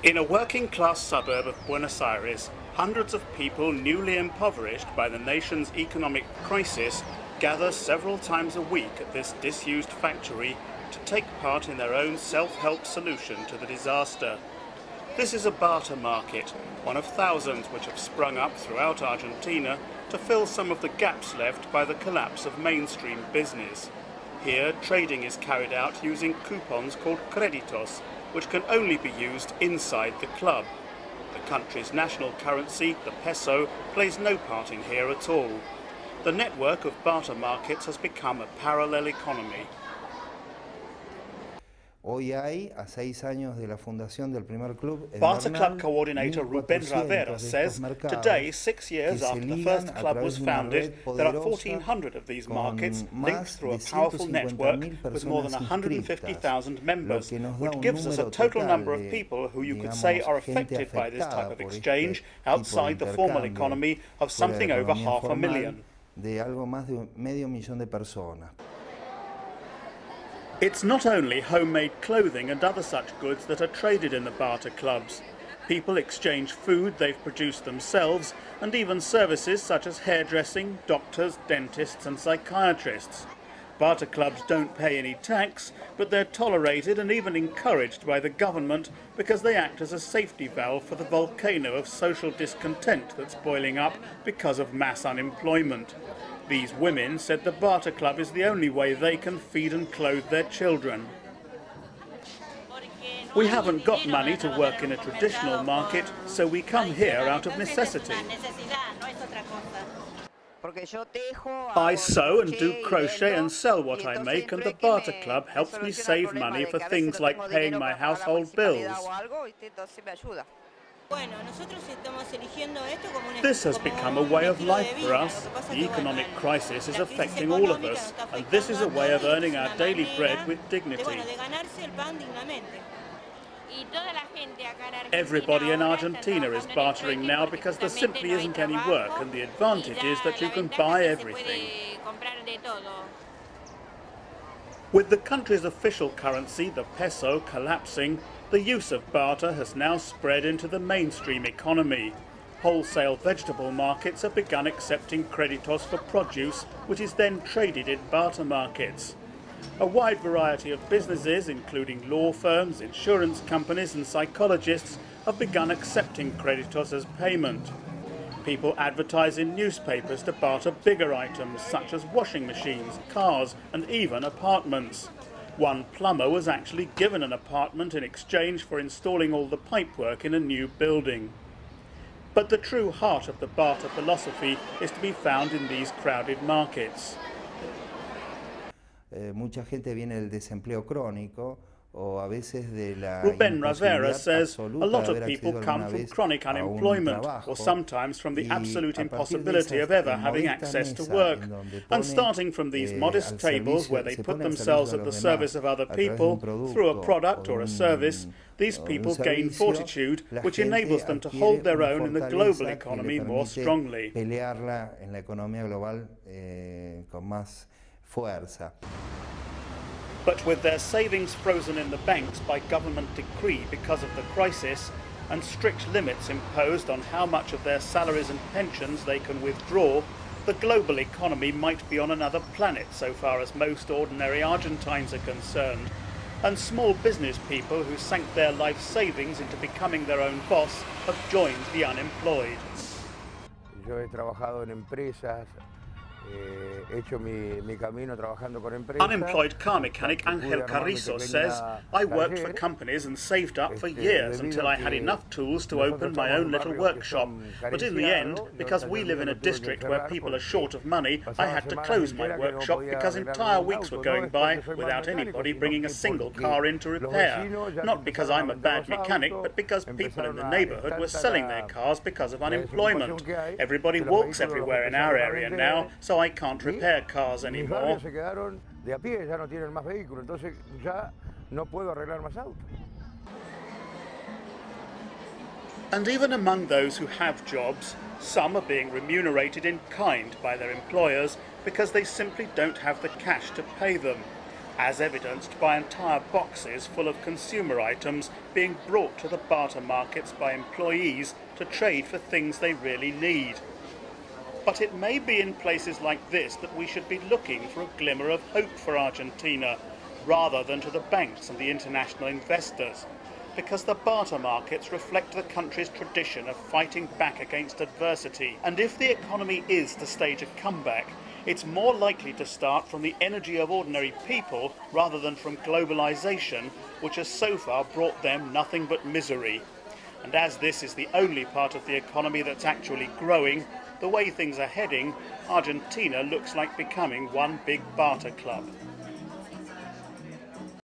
In a working-class suburb of Buenos Aires, hundreds of people newly impoverished by the nation's economic crisis gather several times a week at this disused factory to take part in their own self-help solution to the disaster. This is a barter market, one of thousands which have sprung up throughout Argentina to fill some of the gaps left by the collapse of mainstream business. Here, trading is carried out using coupons called créditos, which can only be used inside the club. The country's national currency, the peso, plays no part in here at all. The network of barter markets has become a parallel economy. Barter Club coordinator Ruben Ravera says, today, 6 years after the first club was founded, there are 1,400 of these markets linked through a powerful network with more than 150,000 members, which gives us a total number of people who you could say are affected by this type of exchange outside the formal economy of something over 500,000. It's not only homemade clothing and other such goods that are traded in the barter clubs. People exchange food they've produced themselves and even services such as hairdressing, doctors, dentists and psychiatrists. Barter clubs don't pay any tax, but they're tolerated and even encouraged by the government because they act as a safety valve for the volcano of social discontent that's boiling up because of mass unemployment. These women said the barter club is the only way they can feed and clothe their children. We haven't got money to work in a traditional market, so we come here out of necessity. I sew and do crochet and sell what I make, and the barter club helps me save money for things like paying my household bills. This has become a way of life for us. The economic crisis is affecting all of us, and this is a way of earning our daily bread with dignity. Everybody in Argentina is bartering now because there simply isn't any work, and the advantage is that you can buy everything. With the country's official currency, the peso, collapsing, the use of barter has now spread into the mainstream economy. Wholesale vegetable markets have begun accepting créditos for produce, which is then traded in barter markets. A wide variety of businesses, including law firms, insurance companies and psychologists, have begun accepting créditos as payment. People advertise in newspapers to barter bigger items such as washing machines, cars and even apartments. One plumber was actually given an apartment in exchange for installing all the pipework in a new building. But the true heart of the barter philosophy is to be found in these crowded markets. Ruben Ravera says a lot of people come from chronic unemployment or sometimes from the absolute impossibility of ever having access to work. And starting from these modest tables where they put themselves at the service of other people through a product or a service, these people gain fortitude which enables them to hold their own in the global economy more strongly. But with their savings frozen in the banks by government decree because of the crisis, and strict limits imposed on how much of their salaries and pensions they can withdraw, the global economy might be on another planet so far as most ordinary Argentines are concerned. And small business people who sank their life savings into becoming their own boss have joined the unemployed. Unemployed car mechanic Angel Carrizo says, I worked for companies and saved up for years until I had enough tools to open my own little workshop. But in the end, because we live in a district where people are short of money, I had to close my workshop because entire weeks were going by without anybody bringing a single car in to repair. Not because I'm a bad mechanic, but because people in the neighborhood were selling their cars because of unemployment. Everybody walks everywhere in our area now, so I can't repair cars anymore. And even among those who have jobs, some are being remunerated in kind by their employers because they simply don't have the cash to pay them. as evidenced by entire boxes full of consumer items being brought to the barter markets by employees to trade for things they really need. But it may be in places like this that we should be looking for a glimmer of hope for Argentina, rather than to the banks and the international investors, because the barter markets reflect the country's tradition of fighting back against adversity. And if the economy is to stage a comeback, it's more likely to start from the energy of ordinary people rather than from globalisation, which has so far brought them nothing but misery. And as this is the only part of the economy that's actually growing, the way things are heading, Argentina looks like becoming one big barter club.